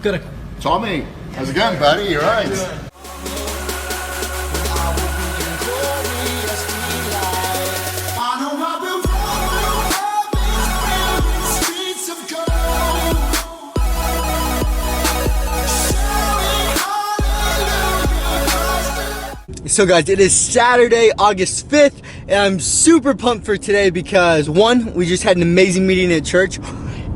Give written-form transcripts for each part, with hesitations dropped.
Good. Tommy, how's it going, buddy? You right? So guys, it is Saturday, August 5th, and I'm super pumped for today because one, we just had an amazing meeting at church,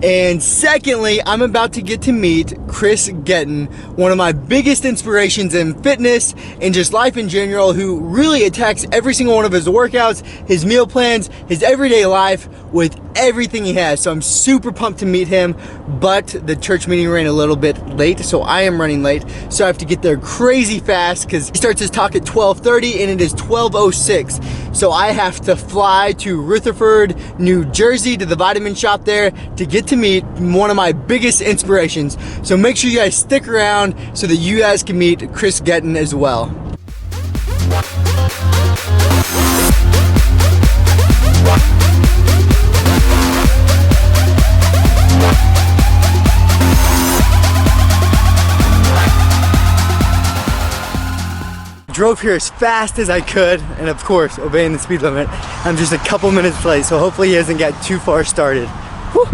and secondly, I'm about to get to meet Kris Gethin, one of my biggest inspirations in fitness and just life in general, who really attacks every single one of his workouts, his meal plans, his everyday life with everything he has. So I'm super pumped to meet him, but the church meeting ran a little bit late, so I am running late. So I have to get there crazy fast because he starts his talk at 12:30 and it is 12:06. So I have to fly to Rutherford, New Jersey to the vitamin shop there to get to meet one of my biggest inspirations. So make sure you guys stick around so that you guys can meet Kris Gethin as well. Drove here as fast as I could, and of course, obeying the speed limit. I'm just a couple minutes late, so hopefully he doesn't get too far started. Whew.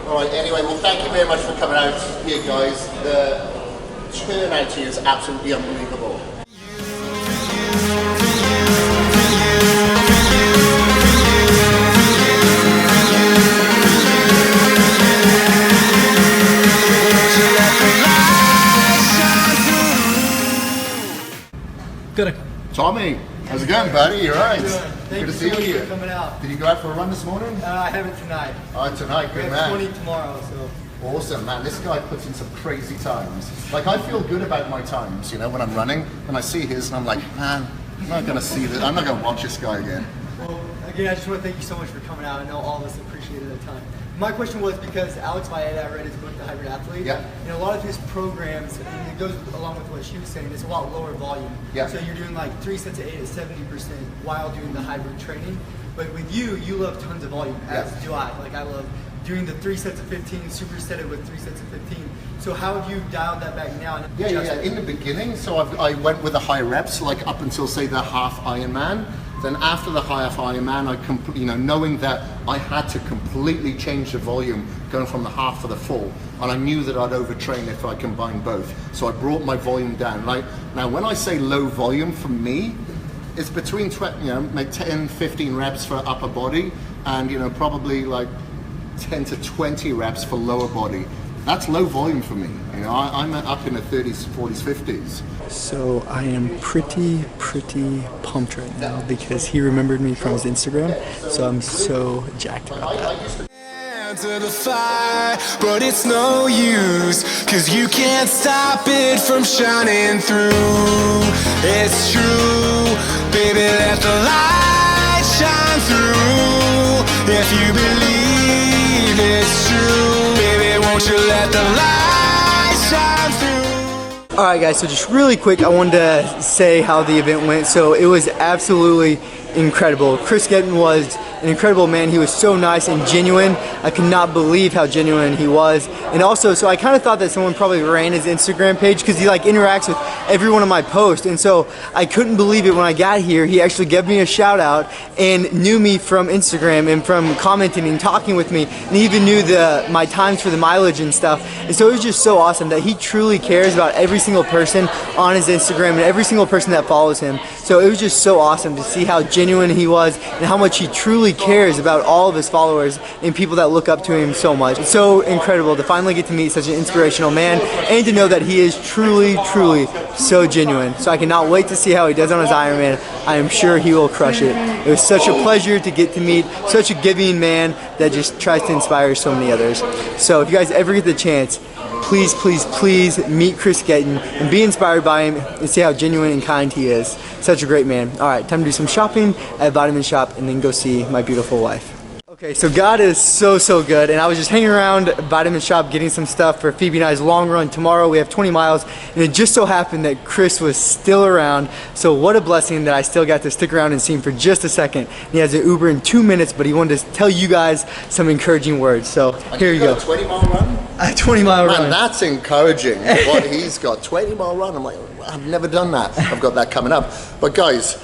Alright, anyway, well thank you very much for coming out here, guys. The turnout here is absolutely unbelievable. Good. Tommy, how's it going, buddy? You right? Thank Good to you see so much you. for coming out. Did you go out for a run this morning? I have it tonight. Oh, tonight, good We man. have 20 tomorrow, so. Awesome, man. This guy puts in some crazy times. Like, I feel good about my times, you know, when I'm running, and I see his, and I'm like, man, I'm not gonna see this. I'm not gonna watch this guy again. Well, again, I just want to thank you so much for coming out. I know all of us appreciate it a ton. My question was because Alex Maeda, I read his book, The Hybrid Athlete. Yeah. And a lot of his programs, and it goes along with what she was saying, it's a lot lower volume. Yeah. So you're doing like 3 sets of 8 at 70% while doing the hybrid training. But with you, you love tons of volume, as do I. Like I love doing the 3 sets of 15, superset it with 3 sets of 15. So how have you dialed that back now? Yeah. In the beginning, so I went with the high reps, like up until say the half Ironman. Then after the half Ironman, knowing that I had to completely change the volume, going from the half to the full, and I knew that I'd overtrain if I combined both. So I brought my volume down. Right now, when I say low volume for me, it's between 10, 15 reps for upper body, and probably like 10 to 20 reps for lower body. That's low volume for me. I'm up in the 30s, 40s, 50s. So I am pretty pumped right now because he remembered me from his Instagram. So I'm so jacked about that. To the fire, but it's no use, 'cause you can't stop it from shining through. It's true, baby, let the light shine through. If you believe it's true, baby, won't you let the light shine through. Alright guys, so just really quick, I wanted to say how the event went. So it was absolutely incredible. Kris Gethin was an incredible man. He was so nice and genuine. I could not believe how genuine he was. And also, so I kind of thought that someone probably ran his Instagram page because he like interacts with every one of my posts. And so I couldn't believe it when I got here. He actually gave me a shout out and knew me from Instagram and from commenting and talking with me. And he even knew my times for the mileage and stuff. And so it was just so awesome that he truly cares about every single person on his Instagram and every single person that follows him. So it was just so awesome to see how genuine he was and how much he truly cares about all of his followers and people that look up to him so much. It's so incredible to finally get to meet such an inspirational man and to know that he is truly so genuine. So I cannot wait to see how he does on his Ironman. I am sure he will crush it. It was such a pleasure to get to meet such a giving man that just tries to inspire so many others. So if you guys ever get the chance, please meet Kris Gethin and be inspired by him and see how genuine and kind he is. Such a great man. All right, time to do some shopping at Vitamin Shop and then go see my beautiful wife. Okay, so God is so good, and I was just hanging around Vitamin Shop getting some stuff for Phoebe and I's long run tomorrow. We have 20 miles, and it just so happened that Kris was still around, so what a blessing that I still got to stick around and see him for just a second. He has an Uber in 2 minutes, but he wanted to tell you guys some encouraging words, so here you go. A 20-mile run? A 20-mile run. Man, that's encouraging. What he's got, 20-mile run. I'm like, I've never done that. I've got that coming up. But guys,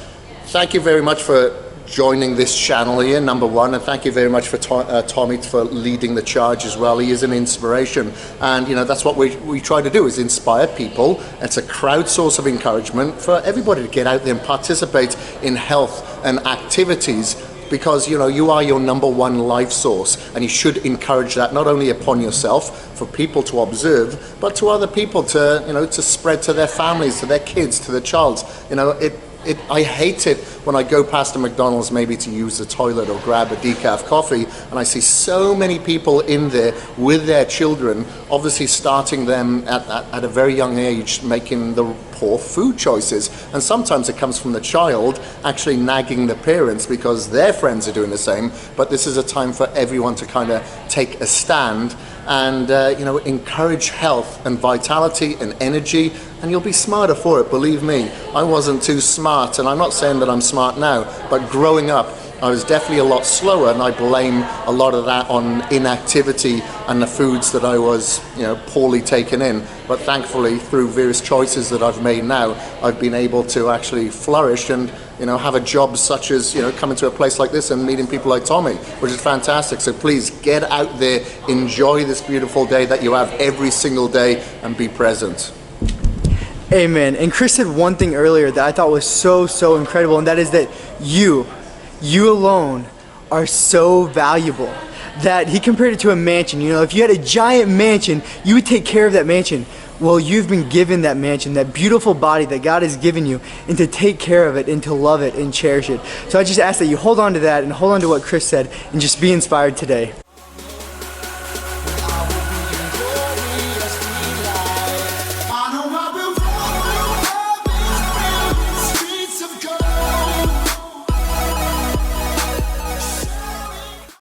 thank you very much for joining this channel here, number one, and thank you very much for Tommy for leading the charge as well. He is an inspiration, and you know that's what we try to do, is inspire people. It's a crowd source of encouragement for everybody to get out there and participate in health and activities, because you know you are your number one life source, and you should encourage that not only upon yourself for people to observe, but to other people to, you know, to spread to their families, to their kids, to their child. You know, I hate it when I go past a McDonald's maybe to use the toilet or grab a decaf coffee, and I see so many people in there with their children, obviously starting them at a very young age, making the poor food choices. And sometimes it comes from the child actually nagging the parents because their friends are doing the same. But this is a time for everyone to kind of take a stand and you know, encourage health and vitality and energy, and you'll be smarter for it. Believe me, I wasn't too smart, and I'm not saying that I'm smart now, but growing up I was definitely a lot slower, and I blame a lot of that on inactivity and the foods that I was, you know, poorly taken in. But thankfully, through various choices that I've made now, I've been able to actually flourish and, you know, have a job such as, you know, coming to a place like this and meeting people like Tommy, which is fantastic. So please get out there, enjoy this beautiful day that you have every single day, and be present. Amen. And Kris said one thing earlier that I thought was so incredible, and that is that you alone are so valuable. That he compared it to a mansion. You know, if you had a giant mansion, you would take care of that mansion. Well, you've been given that mansion, that beautiful body that God has given you, and to take care of it and to love it and cherish it. So I just ask that you hold on to that and hold on to what Kris said and just be inspired today.